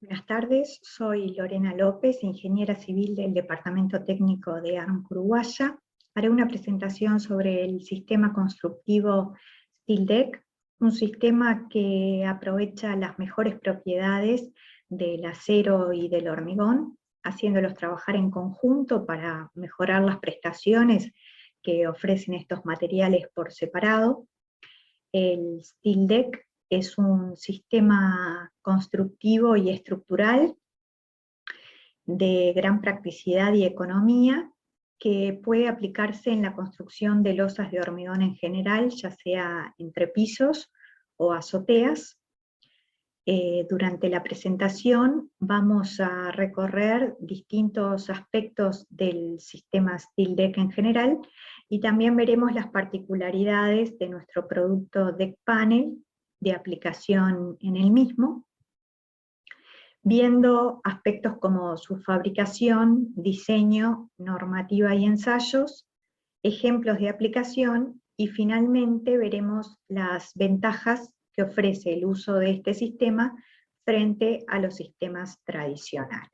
Buenas tardes, soy Lorena López, ingeniera civil del Departamento Técnico de ARMC Uruguaya. Haré una presentación sobre el sistema constructivo Steel Deck, un sistema que aprovecha las mejores propiedades del acero y del hormigón, haciéndolos trabajar en conjunto para mejorar las prestaciones que ofrecen estos materiales por separado. El Steel Deck es un sistema constructivo y estructural de gran practicidad y economía que puede aplicarse en la construcción de losas de hormigón en general, ya sea entre pisos o azoteas. Durante la presentación vamos a recorrer distintos aspectos del sistema Steel Deck en general, y también veremos las particularidades de nuestro producto Deck Panel de aplicación en el mismo, viendo aspectos como su fabricación, diseño, normativa y ensayos, ejemplos de aplicación, y finalmente veremos las ventajas que ofrece el uso de este sistema frente a los sistemas tradicionales.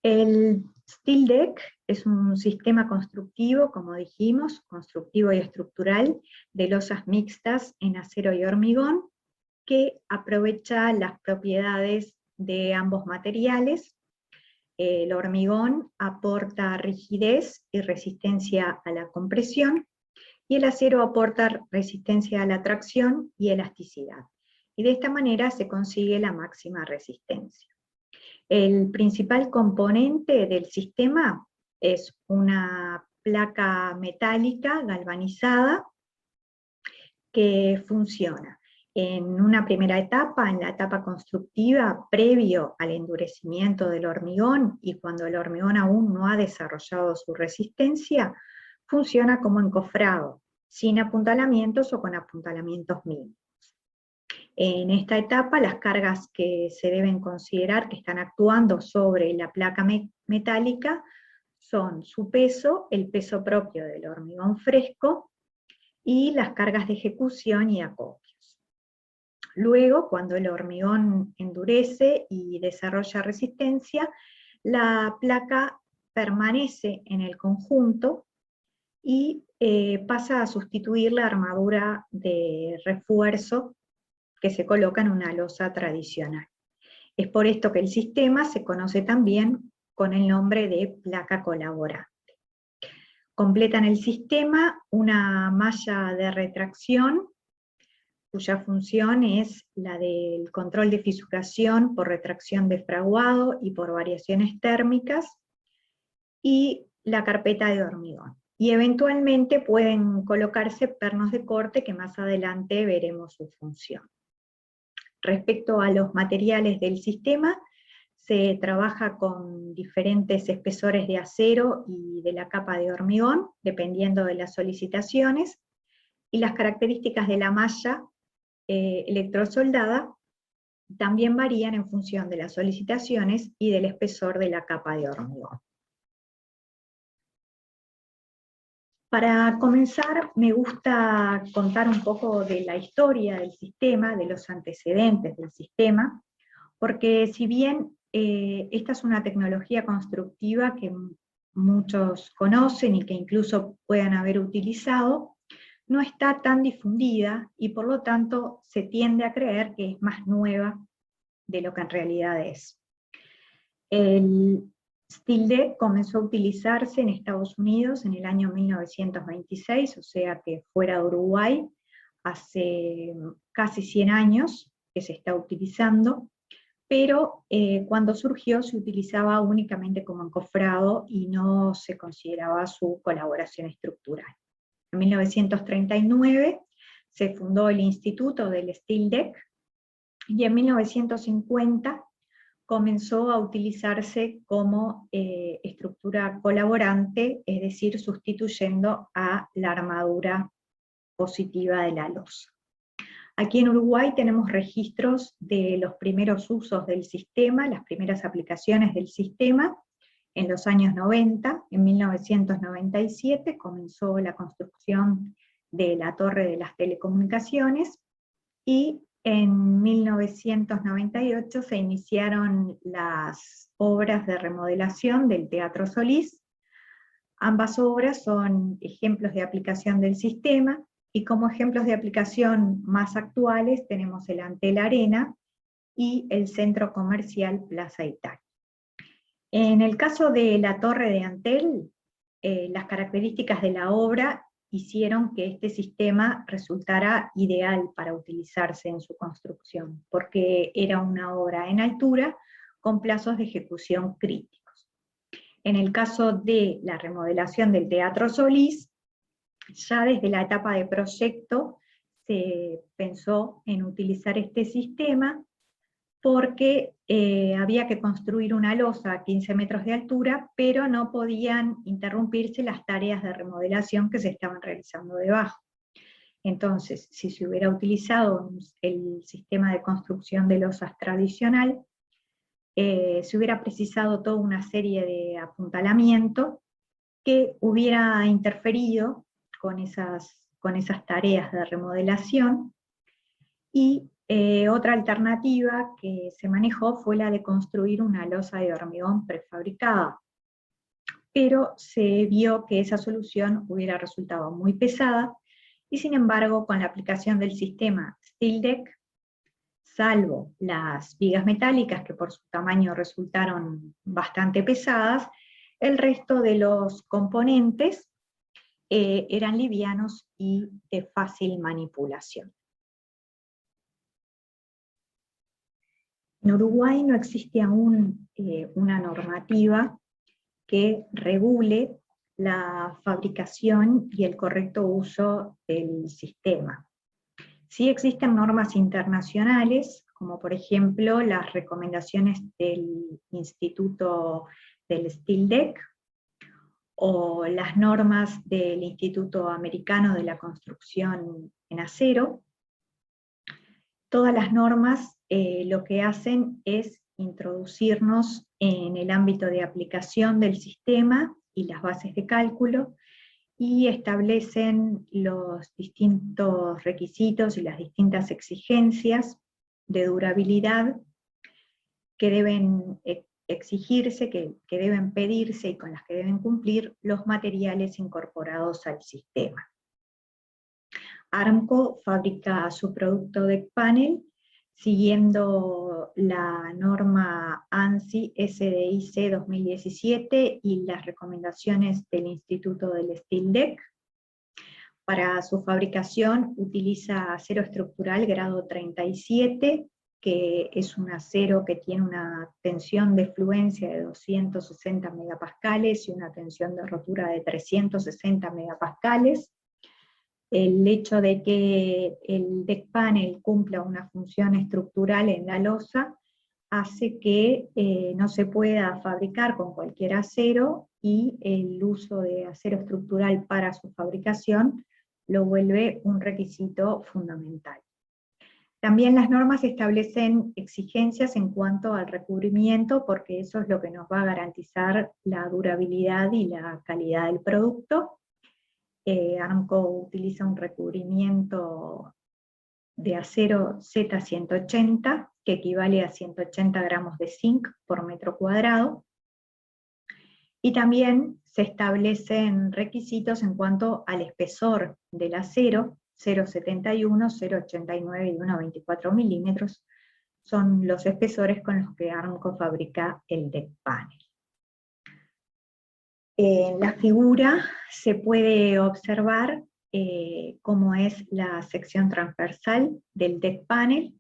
El Steel Deck es un sistema constructivo, como dijimos, constructivo y estructural, de losas mixtas en acero y hormigón, que aprovecha las propiedades de ambos materiales. El hormigón aporta rigidez y resistencia a la compresión, y el acero aporta resistencia a la tracción y elasticidad. Y de esta manera se consigue la máxima resistencia. El principal componente del sistema es una placa metálica galvanizada que funciona en una primera etapa, en la etapa constructiva, previo al endurecimiento del hormigón, y cuando el hormigón aún no ha desarrollado su resistencia, funciona como encofrado, sin apuntalamientos o con apuntalamientos mínimos. En esta etapa, las cargas que se deben considerar que están actuando sobre la placa metálica son su peso, el peso propio del hormigón fresco, y las cargas de ejecución y acopios. Luego, cuando el hormigón endurece y desarrolla resistencia, la placa permanece en el conjunto y pasa a sustituir la armadura de refuerzo que se coloca en una losa tradicional. Es por esto que el sistema se conoce también con el nombre de placa colaborante. Completan el sistema una malla de retracción, cuya función es la del control de fisuración por retracción de fraguado y por variaciones térmicas, y la carpeta de hormigón. Y eventualmente pueden colocarse pernos de corte, que más adelante veremos su función. Respecto a los materiales del sistema, se trabaja con diferentes espesores de acero y de la capa de hormigón, dependiendo de las solicitaciones, y las características de la malla electrosoldada también varían en función de las solicitaciones y del espesor de la capa de hormigón. Para comenzar, me gusta contar un poco de la historia del sistema, de los antecedentes del sistema, porque si bien esta es una tecnología constructiva que muchos conocen y que incluso puedan haber utilizado, no está tan difundida, y por lo tanto se tiende a creer que es más nueva de lo que en realidad es. El Steel Deck comenzó a utilizarse en Estados Unidos en el año 1926, o sea que fuera de Uruguay hace casi 100 años que se está utilizando, pero cuando surgió se utilizaba únicamente como encofrado y no se consideraba su colaboración estructural. En 1939 se fundó el Instituto del Steel Deck, y en 1950 comenzó a utilizarse como estructura colaborante, es decir, sustituyendo a la armadura positiva de la losa. Aquí en Uruguay tenemos registros de los primeros usos del sistema, las primeras aplicaciones del sistema, en los años 90, en 1997 comenzó la construcción de la Torre de las Telecomunicaciones, y en 1998 se iniciaron las obras de remodelación del Teatro Solís. Ambas obras son ejemplos de aplicación del sistema, y como ejemplos de aplicación más actuales tenemos el Antel Arena y el Centro Comercial Plaza Italia. En el caso de la torre de Antel, las características de la obra hicieron que este sistema resultara ideal para utilizarse en su construcción, porque era una obra en altura con plazos de ejecución críticos. En el caso de la remodelación del Teatro Solís, ya desde la etapa de proyecto se pensó en utilizar este sistema, porque había que construir una losa a 15 metros de altura, pero no podían interrumpirse las tareas de remodelación que se estaban realizando debajo. Entonces, si se hubiera utilizado el sistema de construcción de losas tradicional, se hubiera precisado toda una serie de apuntalamiento que hubiera interferido con esas tareas de remodelación, y otra alternativa que se manejó fue la de construir una losa de hormigón prefabricada, pero se vio que esa solución hubiera resultado muy pesada, y sin embargo con la aplicación del sistema Steel Deck, salvo las vigas metálicas que por su tamaño resultaron bastante pesadas, el resto de los componentes eran livianos y de fácil manipulación. En Uruguay no existe aún una normativa que regule la fabricación y el correcto uso del sistema. Sí existen normas internacionales, como por ejemplo las recomendaciones del Instituto del Steel Deck, o las normas del Instituto Americano de la Construcción en Acero. Todas las normas lo que hacen es introducirnos en el ámbito de aplicación del sistema y las bases de cálculo, y establecen los distintos requisitos y las distintas exigencias de durabilidad que deben exigirse, que deben pedirse y con las que deben cumplir los materiales incorporados al sistema. Armco fabrica su producto Deck Panel siguiendo la norma ANSI SDIC 2017 y las recomendaciones del Instituto del Steel Deck. Para su fabricación utiliza acero estructural grado 37, que es un acero que tiene una tensión de fluencia de 260 megapascales y una tensión de rotura de 360 megapascales. El hecho de que el Deck Panel cumpla una función estructural en la losa hace que no se pueda fabricar con cualquier acero, y el uso de acero estructural para su fabricación lo vuelve un requisito fundamental. También las normas establecen exigencias en cuanto al recubrimiento, porque eso es lo que nos va a garantizar la durabilidad y la calidad del producto. Armco utiliza un recubrimiento de acero Z180, que equivale a 180 gramos de zinc por metro cuadrado, y también se establecen requisitos en cuanto al espesor del acero, 0,71, 0,89 y 1,24 milímetros, son los espesores con los que Armco fabrica el Deck Panel. En la figura se puede observar cómo es la sección transversal del Deck Panel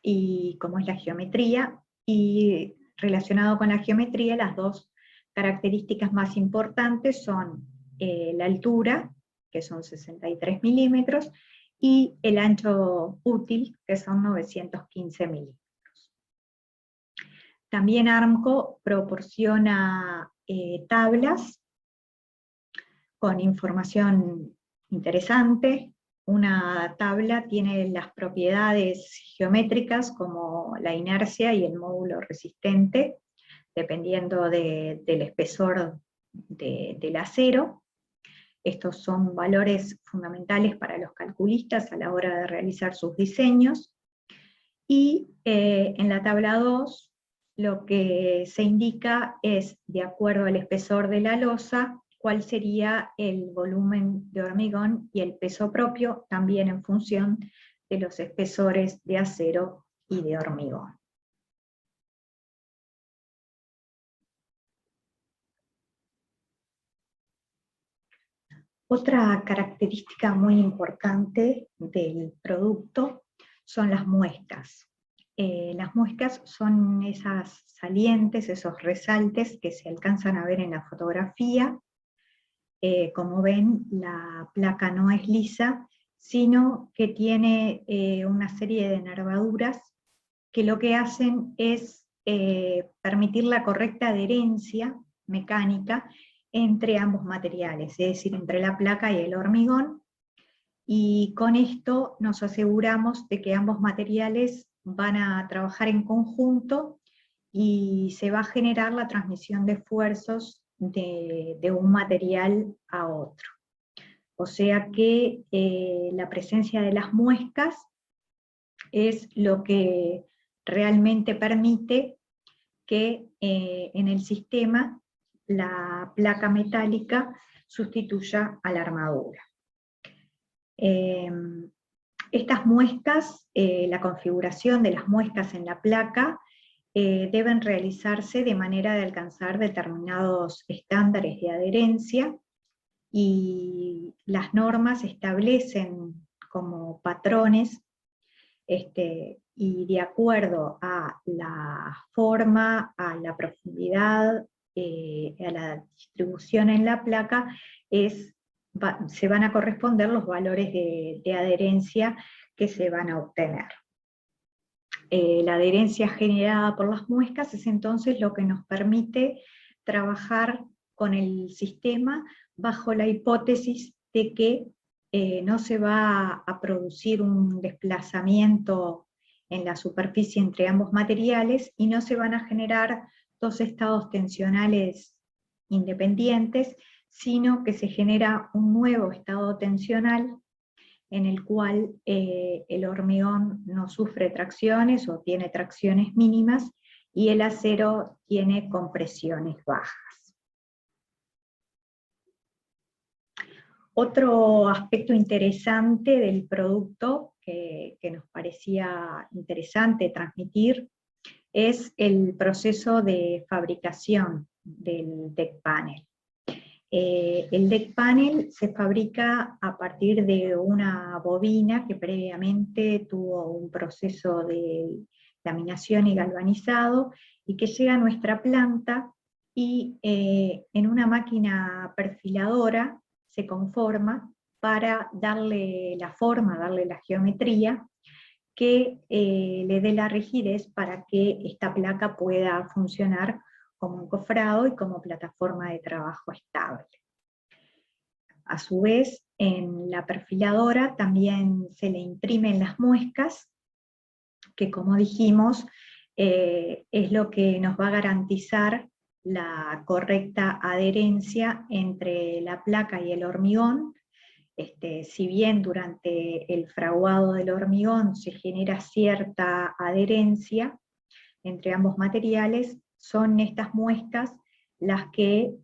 y cómo es la geometría, y relacionado con la geometría las dos características más importantes son la altura, que son 63 milímetros, y el ancho útil, que son 915 milímetros. También Armco proporciona tablas con información interesante. Una tabla tiene las propiedades geométricas como la inercia y el módulo resistente, dependiendo del espesor del acero. Estos son valores fundamentales para los calculistas a la hora de realizar sus diseños. Y en la tabla 2, lo que se indica es, de acuerdo al espesor de la losa, cuál sería el volumen de hormigón y el peso propio, también en función de los espesores de acero y de hormigón. Otra característica muy importante del producto son las muescas. Las muescas son esas salientes, esos resaltes que se alcanzan a ver en la fotografía. Como ven, la placa no es lisa, sino que tiene una serie de nervaduras que lo que hacen es permitir la correcta adherencia mecánica entre ambos materiales, es decir, entre la placa y el hormigón, y con esto nos aseguramos de que ambos materiales van a trabajar en conjunto y se va a generar la transmisión de esfuerzos de un material a otro. O sea que la presencia de las muescas es lo que realmente permite que en el sistema la placa metálica sustituya a la armadura. Estas muescas, la configuración de las muescas en la placa, deben realizarse de manera de alcanzar determinados estándares de adherencia, y las normas establecen como patrones, y de acuerdo a la forma, a la profundidad, a la distribución en la placa, se van a corresponder los valores de adherencia que se van a obtener. La adherencia generada por las muescas es entonces lo que nos permite trabajar con el sistema bajo la hipótesis de que no se va a producir un desplazamiento en la superficie entre ambos materiales y no se van a generar dos estados tensionales independientes, sino que se genera un nuevo estado tensional en el cual el hormigón no sufre tracciones o tiene tracciones mínimas y el acero tiene compresiones bajas. Otro aspecto interesante del producto que nos parecía interesante transmitir es el proceso de fabricación del deck panel. El deck panel se fabrica a partir de una bobina que previamente tuvo un proceso de laminación y galvanizado, y que llega a nuestra planta y en una máquina perfiladora se conforma para darle la forma, darle la geometría que le dé la rigidez para que esta placa pueda funcionar como encofrado y como plataforma de trabajo estable. A su vez, en la perfiladora también se le imprimen las muescas, que como dijimos, es lo que nos va a garantizar la correcta adherencia entre la placa y el hormigón. Si bien durante el fraguado del hormigón se genera cierta adherencia entre ambos materiales, son estas muescas las que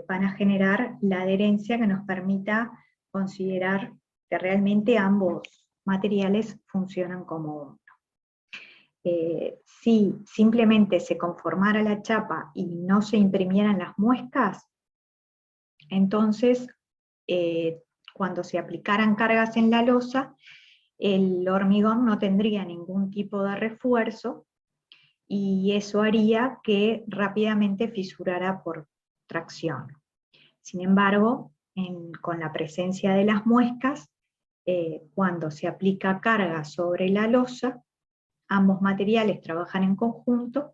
van a generar la adherencia que nos permita considerar que realmente ambos materiales funcionan como uno. Si simplemente se conformara la chapa y no se imprimieran las muescas, entonces cuando se aplicaran cargas en la losa, el hormigón no tendría ningún tipo de refuerzo, y eso haría que rápidamente fisurara por tracción. Sin embargo, con la presencia de las muescas, cuando se aplica carga sobre la losa, ambos materiales trabajan en conjunto,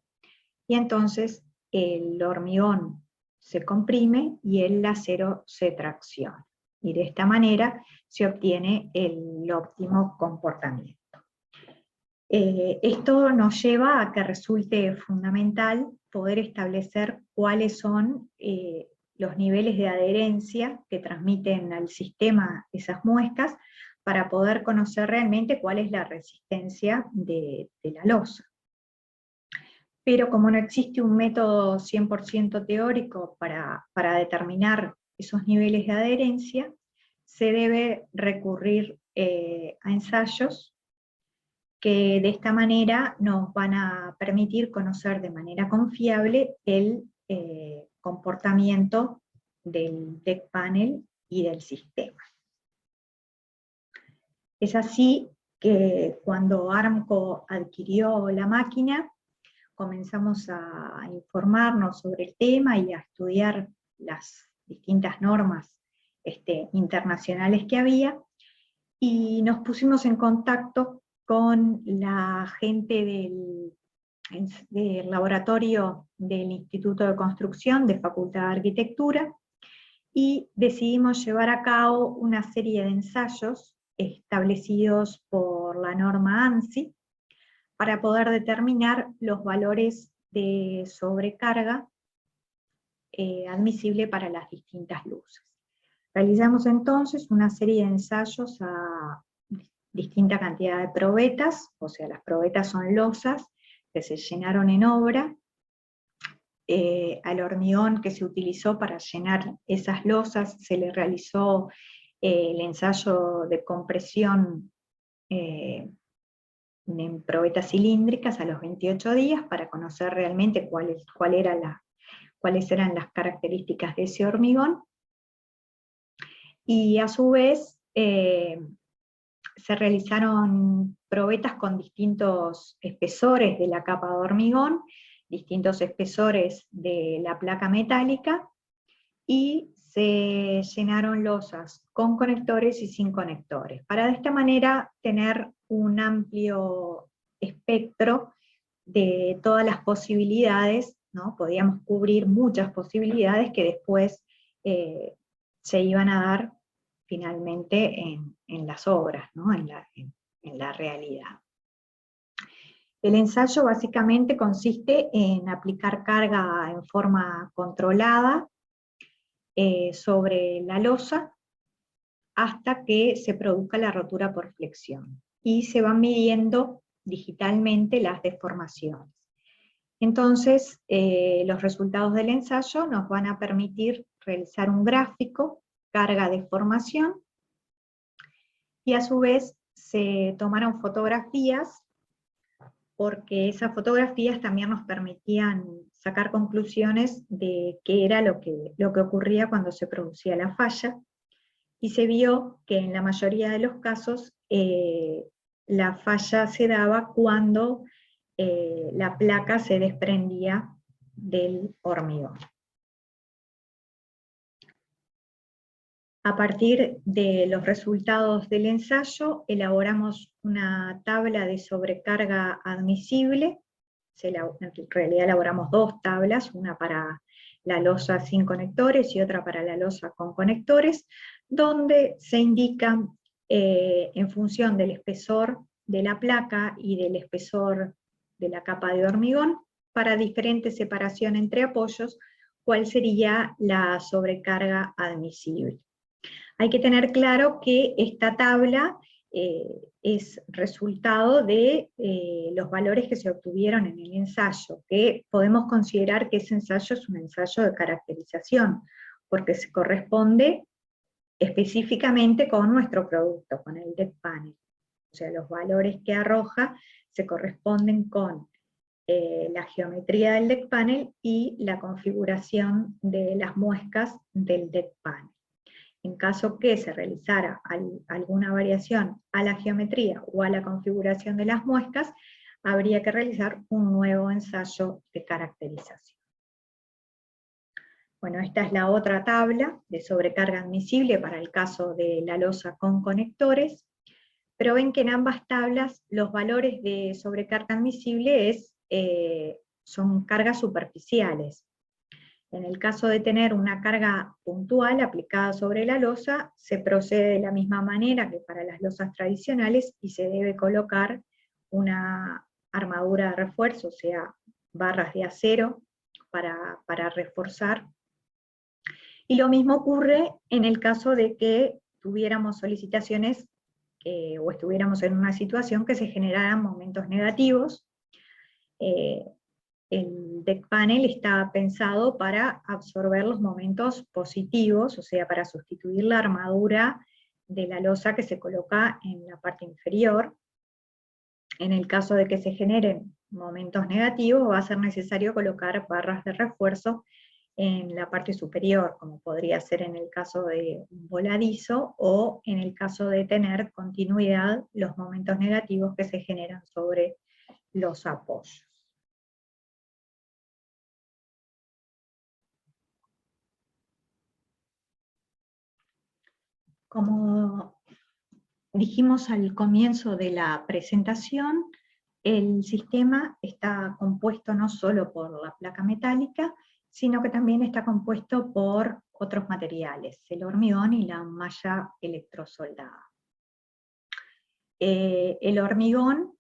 y entonces el hormigón se comprime y el acero se tracciona. Y de esta manera se obtiene el óptimo comportamiento. Esto nos lleva a que resulte fundamental poder establecer cuáles son los niveles de adherencia que transmiten al sistema esas muescas, para poder conocer realmente cuál es la resistencia de la losa. Pero como no existe un método 100% teórico para determinar esos niveles de adherencia, se debe recurrir a ensayos que de esta manera nos van a permitir conocer de manera confiable el comportamiento del deck panel y del sistema. Es así que cuando Armco adquirió la máquina, comenzamos a informarnos sobre el tema y a estudiar las distintas normas internacionales que había, y nos pusimos en contacto con la gente del laboratorio del Instituto de Construcción de Facultad de Arquitectura, y decidimos llevar a cabo una serie de ensayos establecidos por la norma ANSI, para poder determinar los valores de sobrecarga admisible para las distintas luces. Realizamos entonces una serie de ensayos a distinta cantidad de probetas, o sea, las probetas son losas que se llenaron en obra. Al hormigón que se utilizó para llenar esas losas se le realizó el ensayo de compresión en probetas cilíndricas a los 28 días, para conocer realmente cuáles eran las características de ese hormigón, y a su vez se realizaron probetas con distintos espesores de la capa de hormigón, distintos espesores de la placa metálica, y se llenaron losas con conectores y sin conectores, para de esta manera tener un amplio espectro de todas las posibilidades, ¿no? Podíamos cubrir muchas posibilidades que después se iban a dar finalmente en las obras, ¿no? en la realidad. El ensayo básicamente consiste en aplicar carga en forma controlada sobre la losa hasta que se produzca la rotura por flexión, y se van midiendo digitalmente las deformaciones. Entonces, los resultados del ensayo nos van a permitir realizar un gráfico, carga-deformación, y a su vez se tomaron fotografías, porque esas fotografías también nos permitían sacar conclusiones de qué era lo que ocurría cuando se producía la falla, y se vio que en la mayoría de los casos la falla se daba cuando la placa se desprendía del hormigón. A partir de los resultados del ensayo, elaboramos una tabla de sobrecarga admisible. En realidad elaboramos dos tablas, una para la losa sin conectores y otra para la losa con conectores, donde se indican en función del espesor de la placa y del espesor de la capa de hormigón, para diferente separación entre apoyos, cuál sería la sobrecarga admisible. Hay que tener claro que esta tabla es resultado de los valores que se obtuvieron en el ensayo, que podemos considerar que ese ensayo es un ensayo de caracterización, porque se corresponde específicamente con nuestro producto, con el deck panel. O sea, los valores que arroja se corresponden con la geometría del deck panel y la configuración de las muescas del deck panel. En caso que se realizara alguna variación a la geometría o a la configuración de las muescas, habría que realizar un nuevo ensayo de caracterización. Bueno, esta es la otra tabla de sobrecarga admisible para el caso de la losa con conectores, pero ven que en ambas tablas los valores de sobrecarga admisible son cargas superficiales. En el caso de tener una carga puntual aplicada sobre la losa, se procede de la misma manera que para las losas tradicionales, y se debe colocar una armadura de refuerzo, o sea, barras de acero para reforzar Y lo mismo ocurre en el caso de que tuviéramos solicitaciones o estuviéramos en una situación que se generaran momentos negativos. El deck panel está pensado para absorber los momentos positivos, o sea, para sustituir la armadura de la losa que se coloca en la parte inferior. En el caso de que se generen momentos negativos, va a ser necesario colocar barras de refuerzo en la parte superior, como podría ser en el caso de un voladizo, o en el caso de tener continuidad los momentos negativos que se generan sobre los apoyos. Como dijimos al comienzo de la presentación, el sistema está compuesto no solo por la placa metálica, sino que también está compuesto por otros materiales, el hormigón y la malla electrosoldada. El hormigón,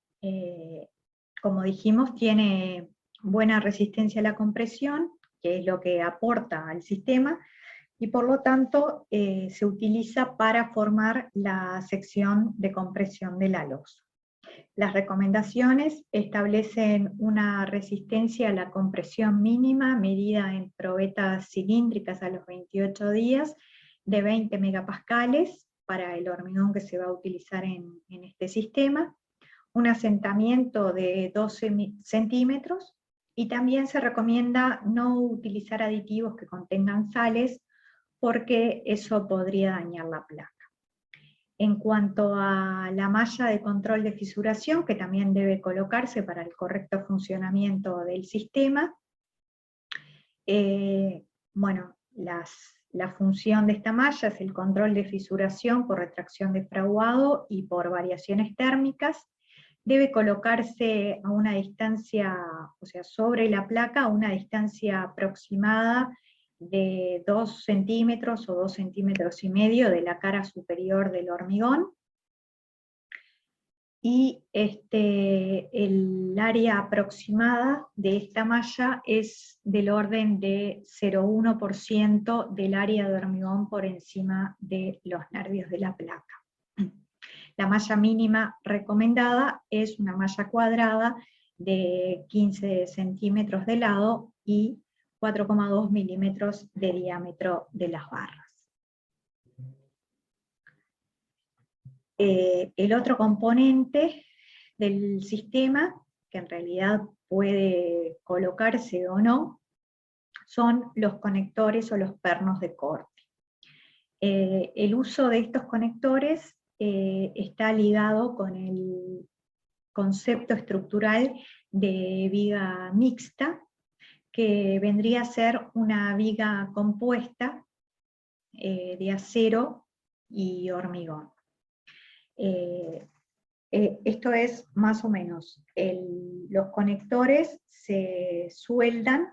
como dijimos, tiene buena resistencia a la compresión, que es lo que aporta al sistema, y por lo tanto se utiliza para formar la sección de compresión de la losa. Las recomendaciones establecen una resistencia a la compresión mínima medida en probetas cilíndricas a los 28 días de 20 megapascales para el hormigón que se va a utilizar en este sistema, un asentamiento de 12 centímetros, y también se recomienda no utilizar aditivos que contengan sales porque eso podría dañar la placa. En cuanto a la malla de control de fisuración, que también debe colocarse para el correcto funcionamiento del sistema, bueno, la función de esta malla es el control de fisuración por retracción de fraguado y por variaciones térmicas. Debe colocarse a una distancia, o sea, sobre la placa, a una distancia aproximada de 2 centímetros o 2 centímetros y medio de la cara superior del hormigón. Y el área aproximada de esta malla es del orden de 0,1% del área de hormigón por encima de los nervios de la placa. La malla mínima recomendada es una malla cuadrada de 15 centímetros de lado y 4,2 milímetros de diámetro de las barras. El otro componente del sistema, que en realidad puede colocarse o no, son los conectores o los pernos de corte. El uso de estos conectores está ligado con el concepto estructural de viga mixta, que vendría a ser una viga compuesta de acero y hormigón. Esto es más o menos, los conectores se sueldan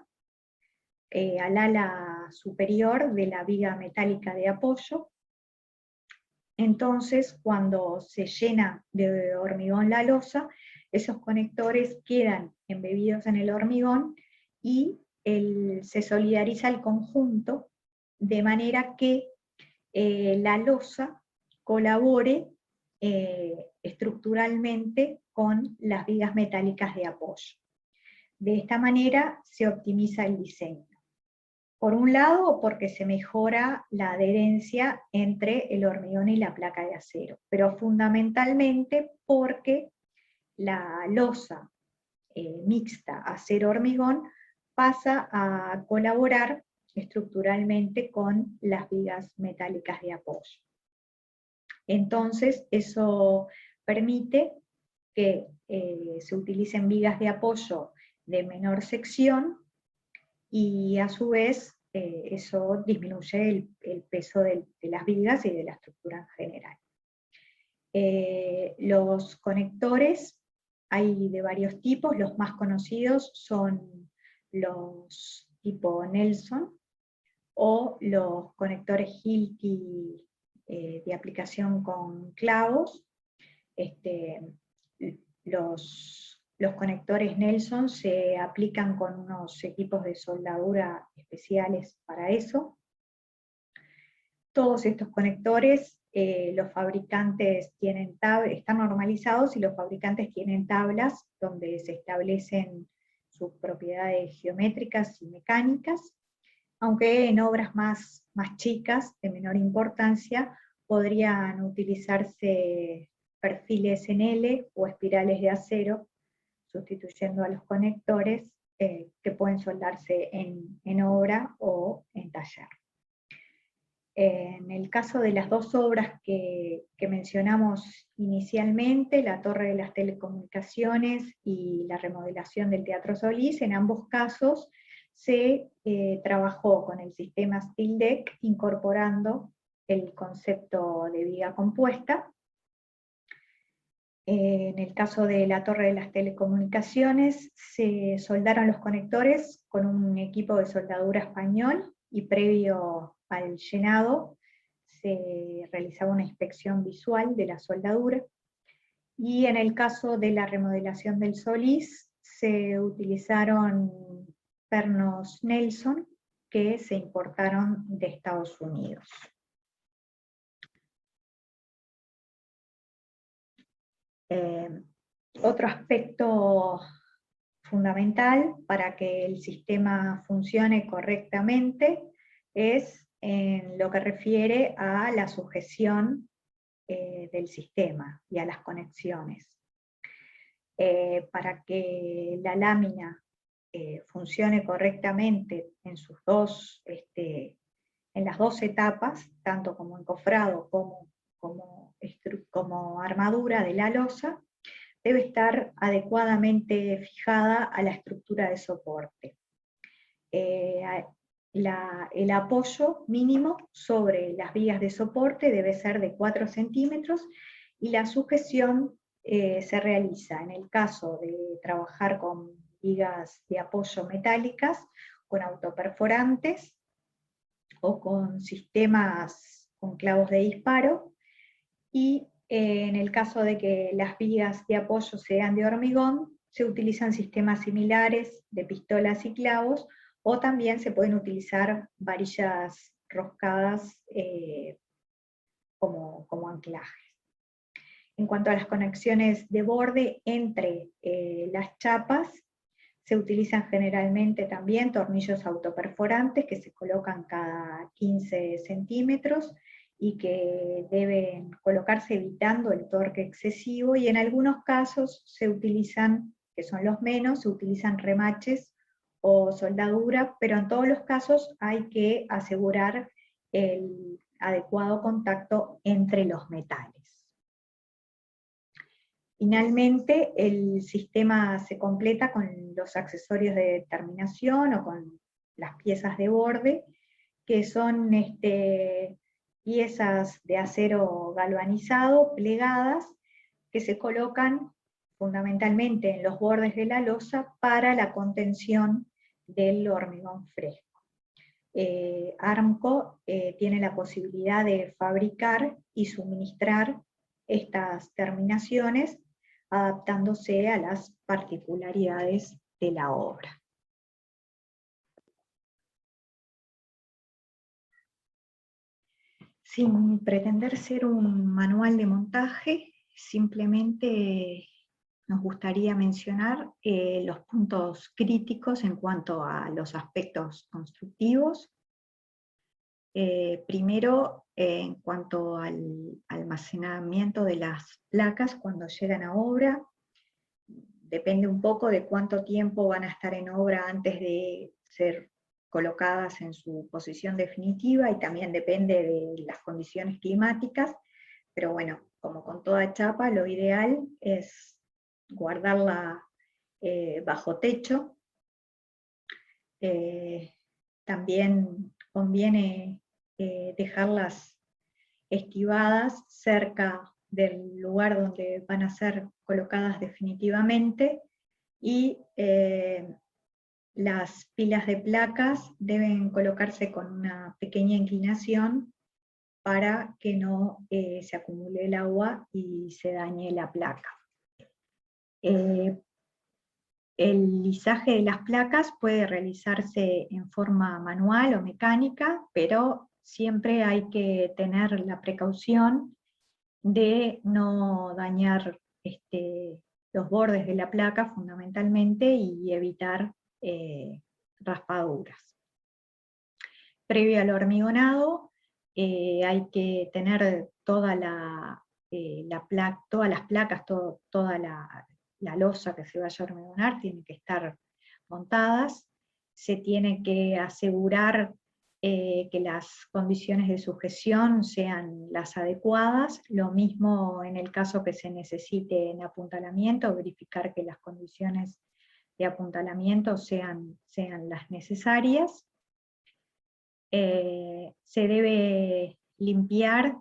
al ala superior de la viga metálica de apoyo. Entonces, cuando se llena de hormigón la losa, esos conectores quedan embebidos en el hormigón y se solidariza el conjunto de manera que la losa colabore estructuralmente con las vigas metálicas de apoyo. De esta manera se optimiza el diseño. Por un lado, porque se mejora la adherencia entre el hormigón y la placa de acero, pero fundamentalmente porque la losa mixta acero-hormigón pasa a colaborar estructuralmente con las vigas metálicas de apoyo. Entonces, eso permite que se utilicen vigas de apoyo de menor sección, y a su vez eso disminuye el peso de las vigas y de la estructura en general. Los conectores hay de varios tipos, los más conocidos son los tipo Nelson, o los conectores Hilti de aplicación con clavos. Los conectores Nelson se aplican con unos equipos de soldadura especiales para eso. Todos estos conectores, los fabricantes tienen están normalizados y los fabricantes tienen tablas donde se establecen sus propiedades geométricas y mecánicas, aunque en obras más chicas, de menor importancia, podrían utilizarse perfiles en L o espirales de acero, sustituyendo a los conectores que pueden soldarse en obra o en taller. En el caso de las dos obras que mencionamos inicialmente, la Torre de las Telecomunicaciones y la remodelación del Teatro Solís, en ambos casos se trabajó con el sistema Steel Deck, incorporando el concepto de viga compuesta. En el caso de la Torre de las Telecomunicaciones, se soldaron los conectores con un equipo de soldadura español, y previo al llenado se realizaba una inspección visual de la soldadura. Y en el caso de la remodelación del Solís, se utilizaron pernos Nelson que se importaron de Estados Unidos. Otro aspecto fundamental para que el sistema funcione correctamente es en lo que refiere a la sujeción del sistema y a las conexiones. Para que la lámina funcione correctamente en en las dos etapas, tanto como encofrado como armadura de la losa, debe estar adecuadamente fijada a la estructura de soporte. El apoyo mínimo sobre las vigas de soporte debe ser de 4 centímetros, y la sujeción se realiza, en el caso de trabajar con vigas de apoyo metálicas, con autoperforantes o con sistemas con clavos de disparo, y en el caso de que las vigas de apoyo sean de hormigón, se utilizan sistemas similares de pistolas y clavos, o también se pueden utilizar varillas roscadas como anclajes. En cuanto a las conexiones de borde entre las chapas, se utilizan generalmente también tornillos autoperforantes que se colocan cada 15 centímetros, y que deben colocarse evitando el torque excesivo, y en algunos casos se utilizan, que son los menos, se utilizan remaches o soldadura, pero en todos los casos hay que asegurar el adecuado contacto entre los metales. Finalmente, el sistema se completa con los accesorios de terminación o con las piezas de borde, que son piezas de acero galvanizado, plegadas, que se colocan fundamentalmente en los bordes de la losa para la contención del hormigón fresco. Armco tiene la posibilidad de fabricar y suministrar estas terminaciones, adaptándose a las particularidades de la obra. Sin pretender ser un manual de montaje, simplemente nos gustaría mencionar los puntos críticos en cuanto a los aspectos constructivos. Primero, en cuanto al almacenamiento de las placas cuando llegan a obra, depende un poco de cuánto tiempo van a estar en obra antes de ser colocadas en su posición definitiva, y también depende de las condiciones climáticas, pero bueno, como con toda chapa, lo ideal es guardarla bajo techo. También conviene dejarlas estivadas cerca del lugar donde van a ser colocadas definitivamente, y las pilas de placas deben colocarse con una pequeña inclinación para que no se acumule el agua y se dañe la placa. El lisaje de las placas puede realizarse en forma manual o mecánica, pero siempre hay que tener la precaución de no dañar los bordes de la placa fundamentalmente y evitar raspaduras. Previo al hormigonado hay que tener todas las placas, toda la losa que se vaya a hormigonar tiene que estar montadas, se tiene que asegurar que las condiciones de sujeción sean las adecuadas, lo mismo en el caso que se necesite en apuntalamiento, verificar que las condiciones de apuntalamiento sean las necesarias. Se debe limpiar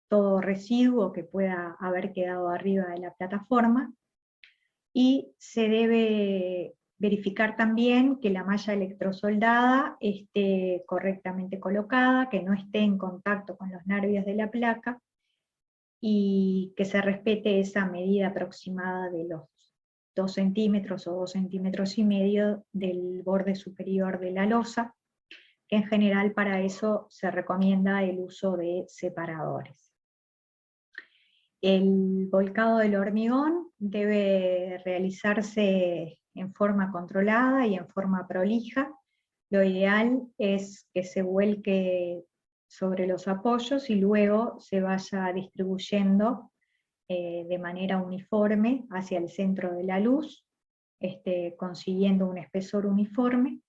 todo residuo que pueda haber quedado arriba de la plataforma, y se debe verificar también que la malla electrosoldada esté correctamente colocada, que no esté en contacto con los nervios de la placa, y que se respete esa medida aproximada de los 2 centímetros o 2,5 centímetros del borde superior de la losa, que en general para eso se recomienda el uso de separadores. El volcado del hormigón debe realizarse en forma controlada y en forma prolija. Lo ideal es que se vuelque sobre los apoyos y luego se vaya distribuyendo de manera uniforme hacia el centro de la luz, consiguiendo un espesor uniforme,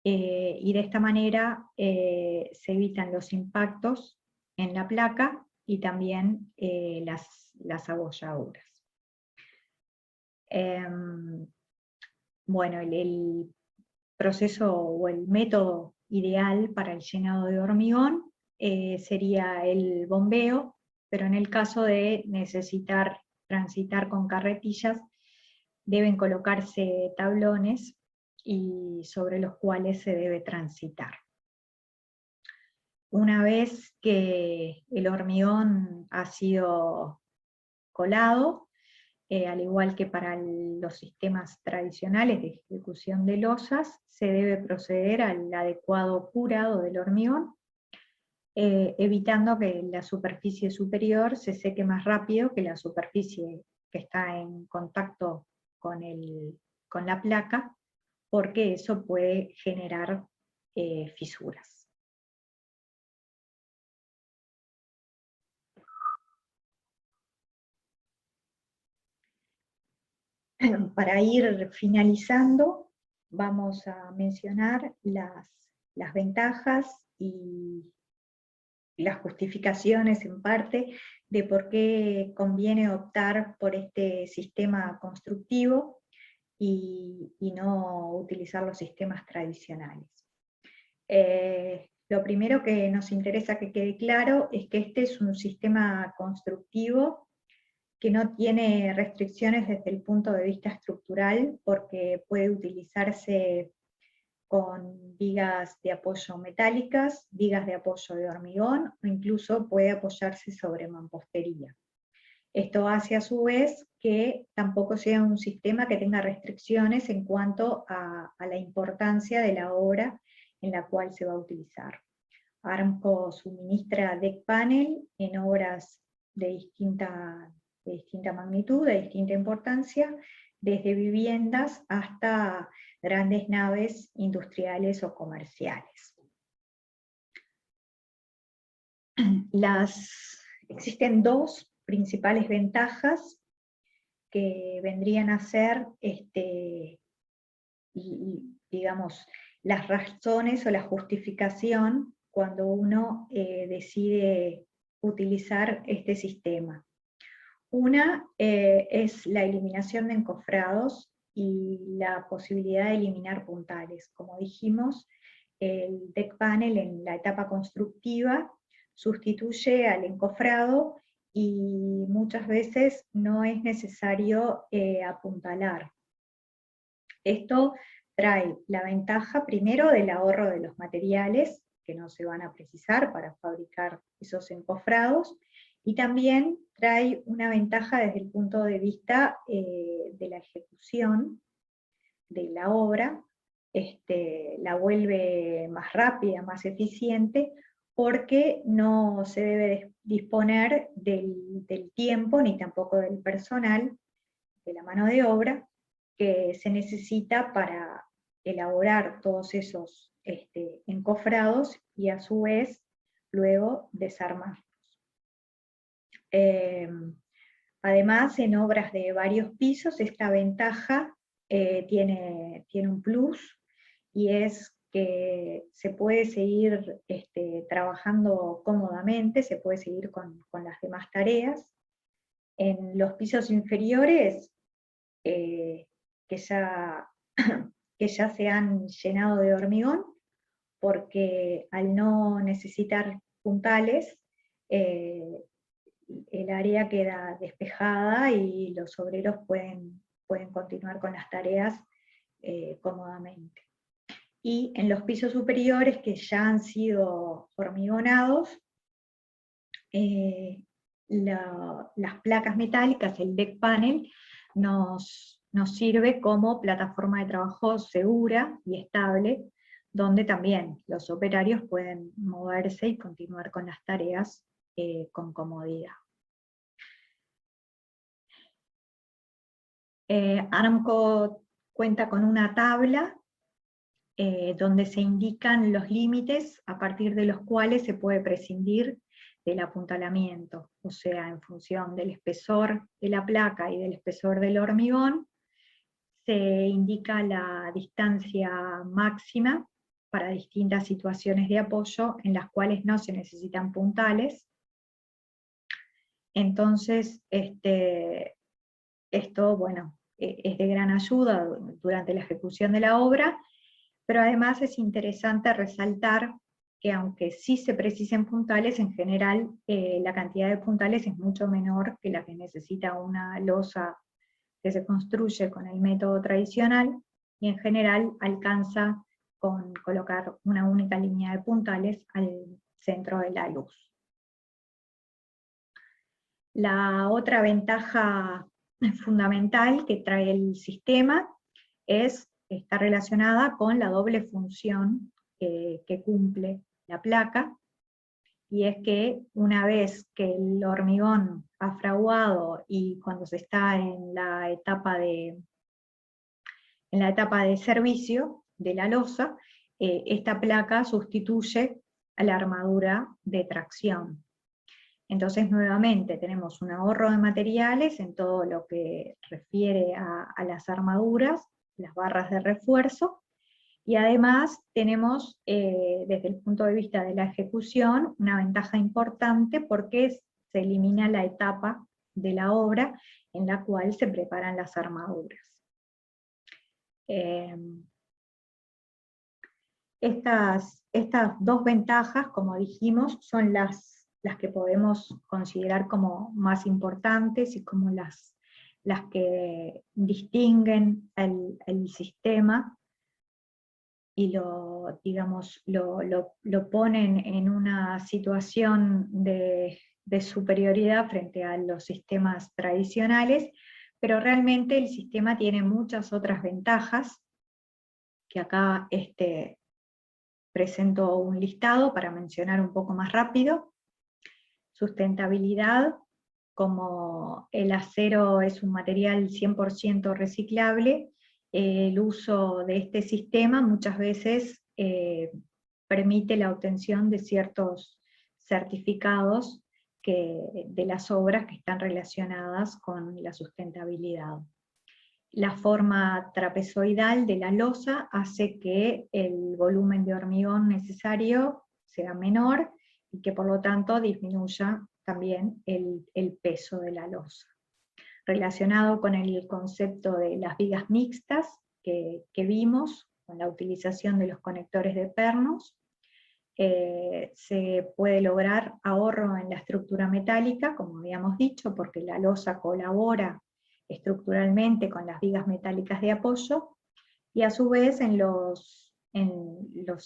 y de esta manera se evitan los impactos en la placa y también las abolladuras. Bueno, el proceso o el método ideal para el llenado de hormigón sería el bombeo, pero en el caso de necesitar transitar con carretillas, deben colocarse tablones y sobre los cuales se debe transitar. Una vez que el hormigón ha sido colado, al igual que para los sistemas tradicionales de ejecución de losas, se debe proceder al adecuado curado del hormigón, evitando que la superficie superior se seque más rápido que la superficie que está en contacto con la placa, porque eso puede generar fisuras. Para ir finalizando, vamos a mencionar las ventajas y las justificaciones en parte de por qué conviene optar por este sistema constructivo y no utilizar los sistemas tradicionales. Lo primero que nos interesa que quede claro es que este es un sistema constructivo que no tiene restricciones desde el punto de vista estructural, porque puede utilizarse con vigas de apoyo metálicas, vigas de apoyo de hormigón, o incluso puede apoyarse sobre mampostería. Esto hace a su vez que tampoco sea un sistema que tenga restricciones en cuanto a la importancia de la obra en la cual se va a utilizar. Armco suministra deck panel en obras de distinta magnitud, de distinta importancia, desde viviendas hasta grandes naves industriales o comerciales. Existen dos principales ventajas que vendrían a ser, digamos, las razones o la justificación cuando uno decide utilizar este sistema. Una es la eliminación de encofrados y la posibilidad de eliminar puntales. Como dijimos, el deck panel en la etapa constructiva sustituye al encofrado y muchas veces no es necesario apuntalar. Esto trae la ventaja primero del ahorro de los materiales que no se van a precisar para fabricar esos encofrados, y también trae una ventaja desde el punto de vista de la ejecución de la obra, la vuelve más rápida, más eficiente, porque no se debe disponer del tiempo ni tampoco del personal, de la mano de obra, que se necesita para elaborar todos esos encofrados y a su vez luego desarmarlos. Además, en obras de varios pisos, esta ventaja tiene un plus, y es que se puede seguir trabajando cómodamente, se puede seguir con las demás tareas. En los pisos inferiores, que ya se han llenado de hormigón, porque al no necesitar puntales, el área queda despejada y los obreros pueden continuar con las tareas cómodamente. Y en los pisos superiores, que ya han sido hormigonados, las placas metálicas, el deck panel, nos sirve como plataforma de trabajo segura y estable, donde también los operarios pueden moverse y continuar con las tareas con comodidad. Aramco cuenta con una tabla donde se indican los límites a partir de los cuales se puede prescindir del apuntalamiento, o sea, en función del espesor de la placa y del espesor del hormigón, se indica la distancia máxima para distintas situaciones de apoyo en las cuales no se necesitan puntales. Entonces, esto, bueno, es de gran ayuda durante la ejecución de la obra, pero además es interesante resaltar que aunque sí se precisen puntales, en general la cantidad de puntales es mucho menor que la que necesita una losa que se construye con el método tradicional, y en general alcanza con colocar una única línea de puntales al centro de la luz. La otra ventaja fundamental que trae el sistema está relacionada con la doble función que cumple la placa, y es que una vez que el hormigón ha fraguado y cuando se está en la etapa de servicio de la losa, esta placa sustituye a la armadura de tracción. Entonces, nuevamente, tenemos un ahorro de materiales en todo lo que refiere a las armaduras, las barras de refuerzo, y además tenemos, desde el punto de vista de la ejecución, una ventaja importante porque se elimina la etapa de la obra en la cual se preparan las armaduras. Estas dos ventajas, como dijimos, son las que podemos considerar como más importantes y como las que distinguen el sistema y lo ponen en una situación de superioridad frente a los sistemas tradicionales, pero realmente el sistema tiene muchas otras ventajas, que acá presento un listado para mencionar un poco más rápido. Sustentabilidad, como el acero es un material 100% reciclable, el uso de este sistema muchas veces permite la obtención de ciertos certificados de las obras que están relacionadas con la sustentabilidad. La forma trapezoidal de la losa hace que el volumen de hormigón necesario sea menor, y que por lo tanto disminuya también el peso de la losa. Relacionado con el concepto de las vigas mixtas que vimos, con la utilización de los conectores de pernos, se puede lograr ahorro en la estructura metálica, como habíamos dicho, porque la losa colabora estructuralmente con las vigas metálicas de apoyo, y a su vez en los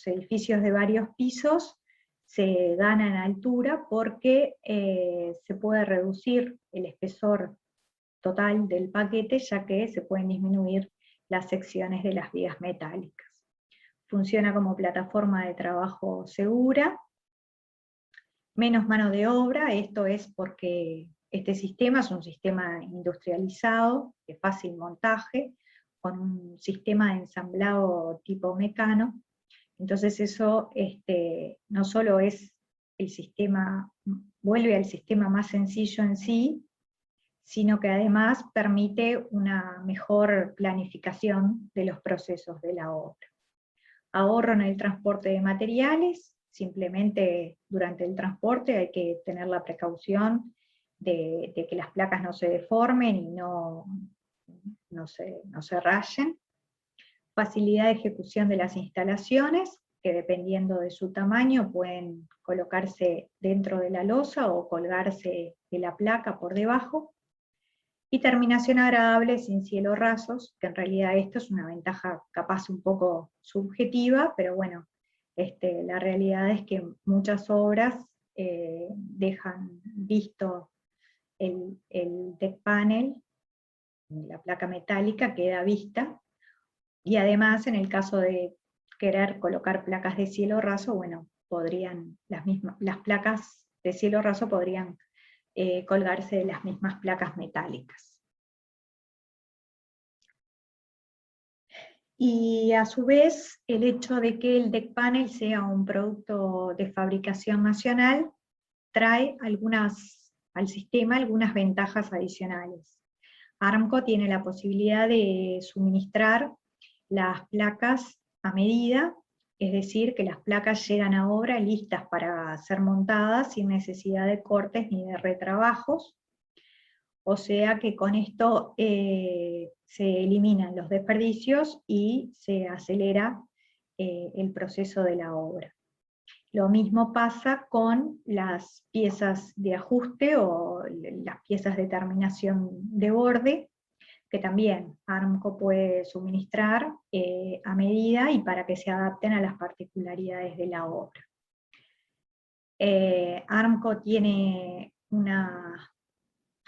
edificios de varios pisos se gana en altura porque se puede reducir el espesor total del paquete, ya que se pueden disminuir las secciones de las vigas metálicas. Funciona como plataforma de trabajo segura, Menos mano de obra, esto es porque este sistema es un sistema industrializado, de fácil montaje, con un sistema de ensamblado tipo Mecano. Entonces eso no solo es el sistema, vuelve al sistema más sencillo en sí, sino que además permite una mejor planificación de los procesos de la obra. Ahorro en el transporte de materiales, simplemente durante el transporte hay que tener la precaución de que las placas no se deformen y no se rayen. Facilidad de ejecución de las instalaciones, que dependiendo de su tamaño pueden colocarse dentro de la losa o colgarse de la placa por debajo. Y terminación agradable sin cielos rasos, que en realidad esto es una ventaja capaz un poco subjetiva, pero bueno, la realidad es que muchas obras dejan visto el deck panel, la placa metálica queda vista, y además en el caso de querer colocar placas de cielo raso, bueno, las placas de cielo raso podrían colgarse de las mismas placas metálicas. Y a su vez, el hecho de que el deck panel sea un producto de fabricación nacional trae al sistema algunas ventajas adicionales. Armco tiene la posibilidad de suministrar las placas a medida, es decir, que las placas llegan a obra listas para ser montadas sin necesidad de cortes ni de retrabajos, o sea que con esto se eliminan los desperdicios y se acelera el proceso de la obra. Lo mismo pasa con las piezas de ajuste o las piezas de terminación de borde, que también Armco puede suministrar a medida y para que se adapten a las particularidades de la obra. Armco tiene una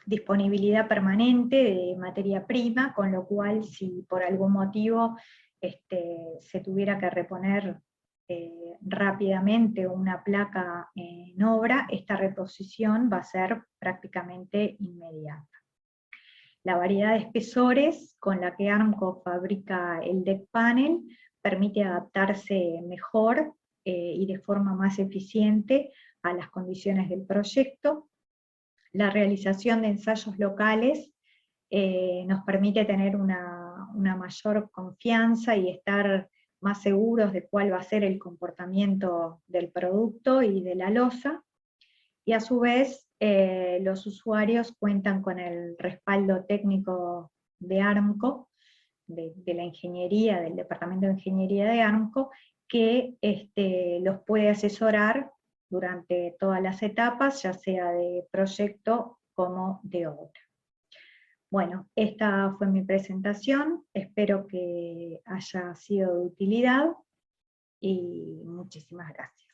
disponibilidad permanente de materia prima, con lo cual si por algún motivo se tuviera que reponer rápidamente una placa en obra, esta reposición va a ser prácticamente inmediata. La variedad de espesores con la que Armco fabrica el deck panel permite adaptarse mejor y de forma más eficiente a las condiciones del proyecto. La realización de ensayos locales nos permite tener una mayor confianza y estar más seguros de cuál va a ser el comportamiento del producto y de la losa, y a su vez los usuarios cuentan con el respaldo técnico de Armco, de la ingeniería, del departamento de ingeniería de Armco, que los puede asesorar durante todas las etapas, ya sea de proyecto como de obra. Bueno, esta fue mi presentación, espero que haya sido de utilidad y muchísimas gracias.